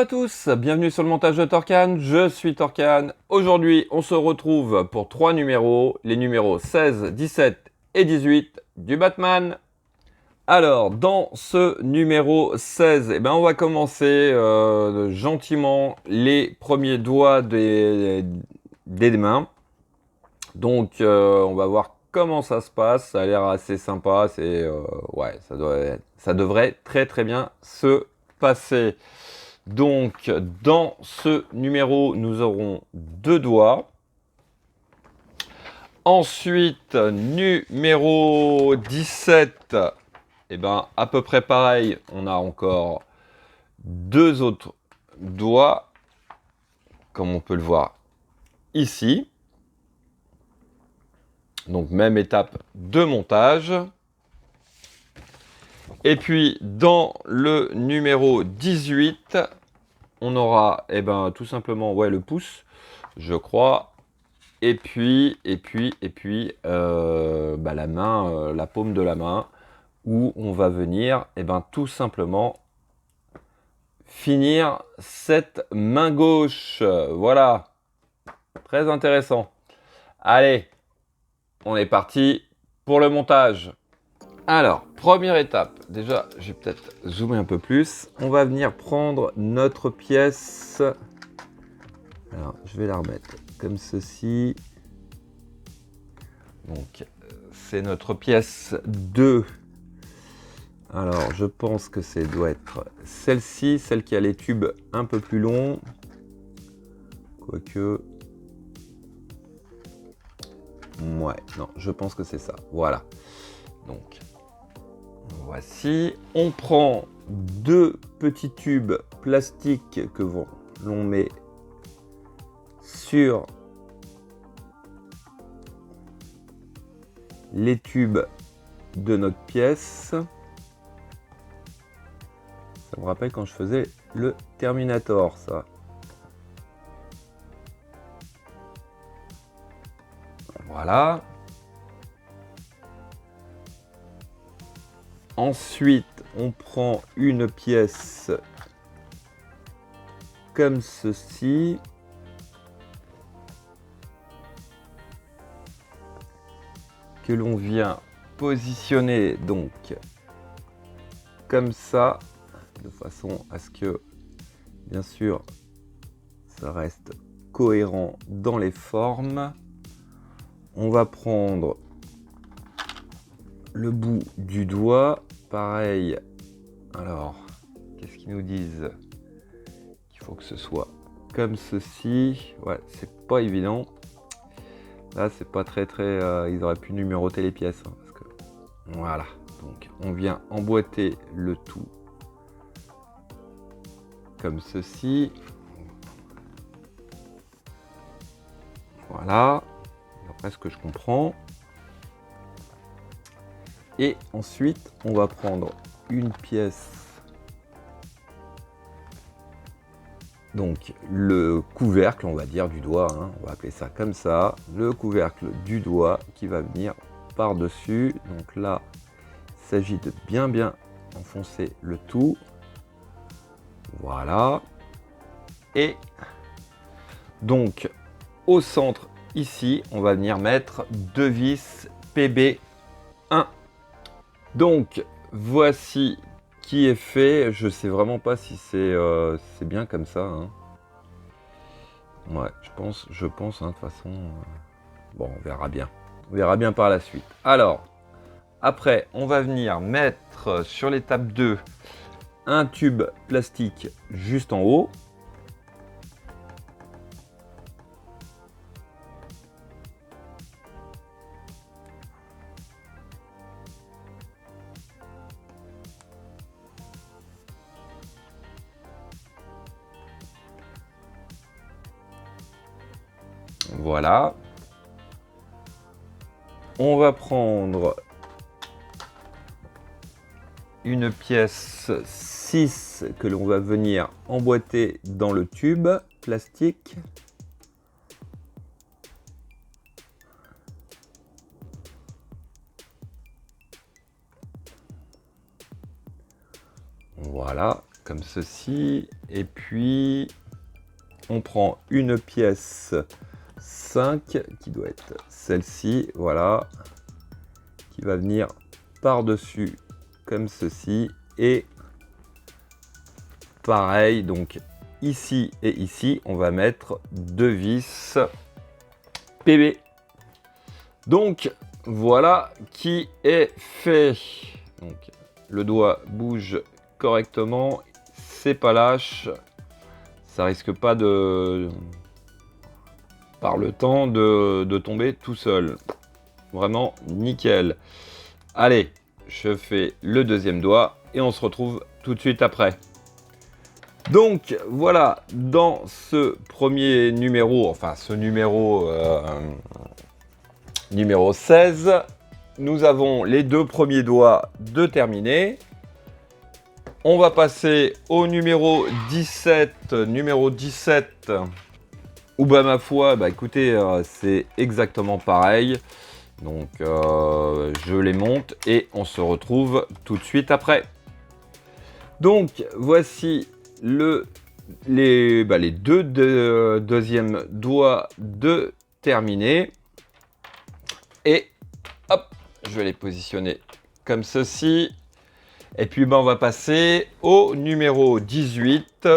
à tous, bienvenue sur le montage de Torcan, je suis Torcan. Aujourd'hui, on se retrouve pour 3 numéros, les numéros 16, 17 et 18 du Batman. Alors, dans ce numéro 16, on va commencer gentiment les premiers doigts des mains. Donc, on va voir comment ça se passe, ça a l'air assez sympa, ouais, ça devrait très très bien se passer. Donc, dans ce numéro, nous aurons 2 doigts. Ensuite, numéro 17, à peu près pareil, on a encore 2 autres doigts, comme on peut le voir ici. Donc, même étape de montage. Et puis, dans le numéro 18, on aura tout simplement le pouce, je crois. Et puis la main, la paume de la main, où on va venir tout simplement finir cette main gauche. Voilà, très intéressant. Allez, on est parti pour le montage. Alors, première étape, déjà, je vais peut-être zoomer un peu plus. On va venir prendre notre pièce. Alors, je vais la remettre comme ceci. Donc, c'est notre pièce 2. Alors, je pense que ça doit être celle-ci, celle qui a les tubes un peu plus longs. Quoique... Ouais, non, je pense que c'est ça. Voilà. Donc, voici. On prend 2 petits tubes plastiques que l'on met sur les tubes de notre pièce. Ça me rappelle quand je faisais le Terminator, ça. Voilà. Ensuite, on prend une pièce comme ceci. Que l'on vient positionner donc comme ça, de façon à ce que, bien sûr, ça reste cohérent dans les formes. On va prendre le bout du doigt, pareil. Alors, qu'est-ce qu'ils nous disent? Il faut que ce soit comme ceci. Ouais, c'est pas évident. Là, c'est pas très... ils auraient pu numéroter les pièces. Hein, parce que... Voilà. Donc, on vient emboîter le tout comme ceci. Voilà. Après ce que je comprends. Et ensuite, on va prendre une pièce. Donc, le couvercle, on va dire, du doigt. Hein, on va appeler ça comme ça. Le couvercle du doigt qui va venir par-dessus. Donc là, il s'agit de bien enfoncer le tout. Voilà. Et donc, au centre, ici, on va venir mettre 2 vis PB1. Donc, voici qui est fait. Je sais vraiment pas si c'est bien comme ça. Hein. Ouais, je pense, hein, de toute façon. Bon, on verra bien. On verra bien par la suite. Alors, après, on va venir mettre sur l'étape 2 un tube plastique juste en haut. Voilà. On va prendre une pièce 6 que l'on va venir emboîter dans le tube plastique. Voilà. comme ceci. Et puis, on prend une pièce 5 qui doit être celle-ci, voilà, qui va venir par-dessus comme ceci. Et pareil, donc ici et ici, on va mettre 2 vis PB. Donc, voilà qui est fait. Donc, le doigt bouge correctement, c'est pas lâche, ça risque pas de, par le temps, de tomber tout seul. Vraiment nickel. Allez, je fais le deuxième doigt et on se retrouve tout de suite après. Donc voilà, dans ce premier numéro, enfin ce numéro numéro 16, nous avons les 2 premiers doigts de terminés. On va passer au numéro 17. Numéro 17, où bah ma foi, bah écoutez, c'est exactement pareil. Donc je les monte et on se retrouve tout de suite après. Donc voici les 2 deuxièmes doigts de terminés. Et hop, je vais les positionner comme ceci. Et puis on va passer au numéro 18.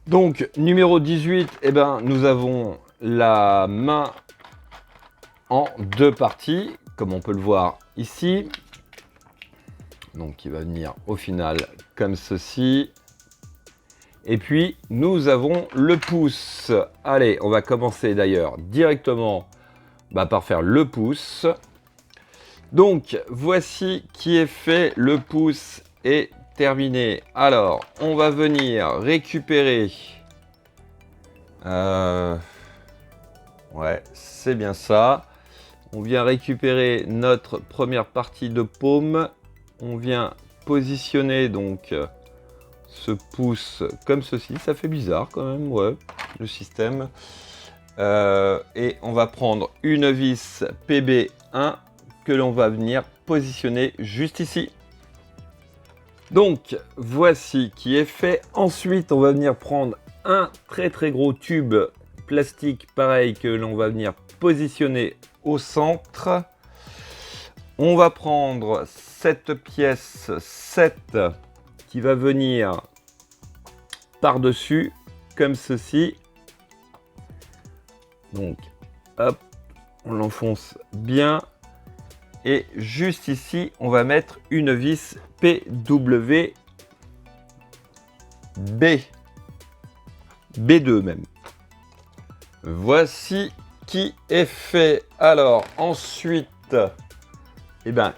Donc numéro 18, nous avons la main en 2 parties, comme on peut le voir ici. Donc il va venir au final comme ceci. Et puis nous avons le pouce. Allez, on va commencer d'ailleurs directement par faire le pouce. Donc voici qui est fait, le pouce est terminé. Alors on va venir récupérer, ouais c'est bien ça, on vient récupérer notre première partie de paume, on vient positionner donc ce pouce comme ceci, ça fait bizarre quand même, ouais, le système, et on va prendre une vis PB1 que l'on va venir positionner juste ici. Donc voici qui est fait. Ensuite on va venir prendre un très gros tube plastique pareil que l'on va venir positionner au centre. On va prendre cette pièce 7 qui va venir par dessus comme ceci. Donc hop, on l'enfonce bien. Et juste ici, on va mettre une vis PWB, B2 même. Voici qui est fait. Alors ensuite,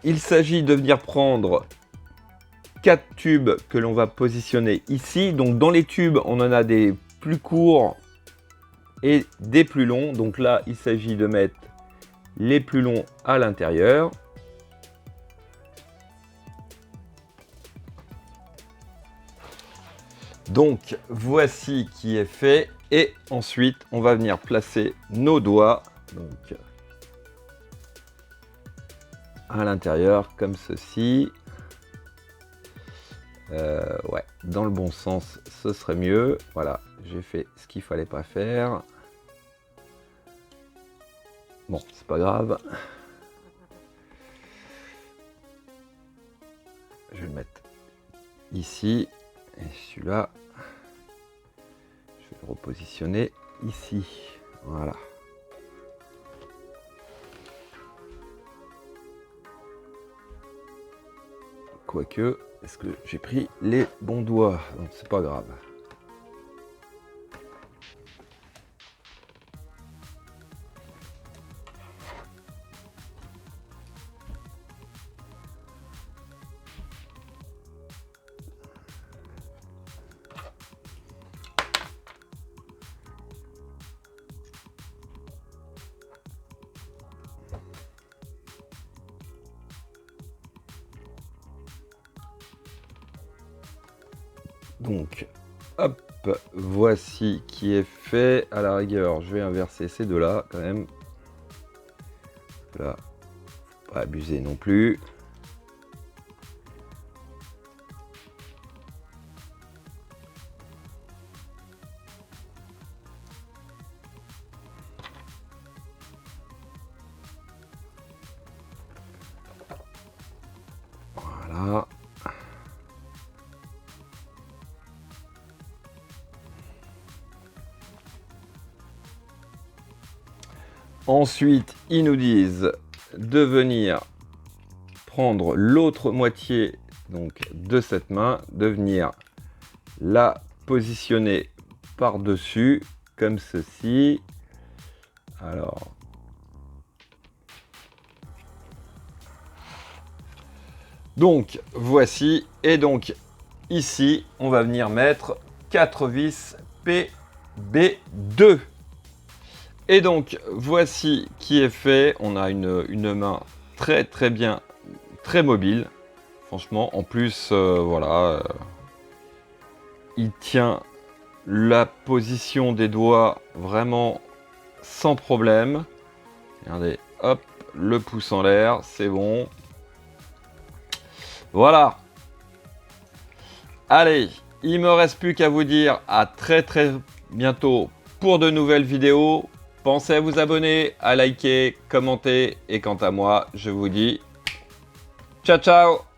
il s'agit de venir prendre 4 tubes que l'on va positionner ici. Donc dans les tubes, on en a des plus courts et des plus longs. Donc là, il s'agit de mettre les plus longs à l'intérieur. Donc voici qui est fait et ensuite on va venir placer nos doigts donc à l'intérieur comme ceci. Ouais, dans le bon sens ce serait mieux. Voilà, j'ai fait ce qu'il fallait pas faire. Bon, c'est pas grave. Je vais le mettre ici. Et celui-là, je vais le repositionner ici. Voilà. Quoique, est-ce que j'ai pris les bons doigts? Donc c'est pas grave. Donc, hop, voici qui est fait. À la rigueur, je vais inverser ces deux-là quand même. Là, faut pas abuser non plus. Ensuite, ils nous disent de venir prendre l'autre moitié donc, de cette main, de venir la positionner par-dessus, comme ceci. Alors, donc voici, et donc ici, on va venir mettre 4 vis PB2. Et donc, voici qui est fait. On a une main très bien, très mobile. Franchement, en plus, voilà, il tient la position des doigts vraiment sans problème. Regardez, hop, le pouce en l'air, c'est bon. Voilà. Allez, il me reste plus qu'à vous dire à très bientôt pour de nouvelles vidéos. Pensez à vous abonner, à liker, commenter. Et quant à moi, je vous dis ciao ciao.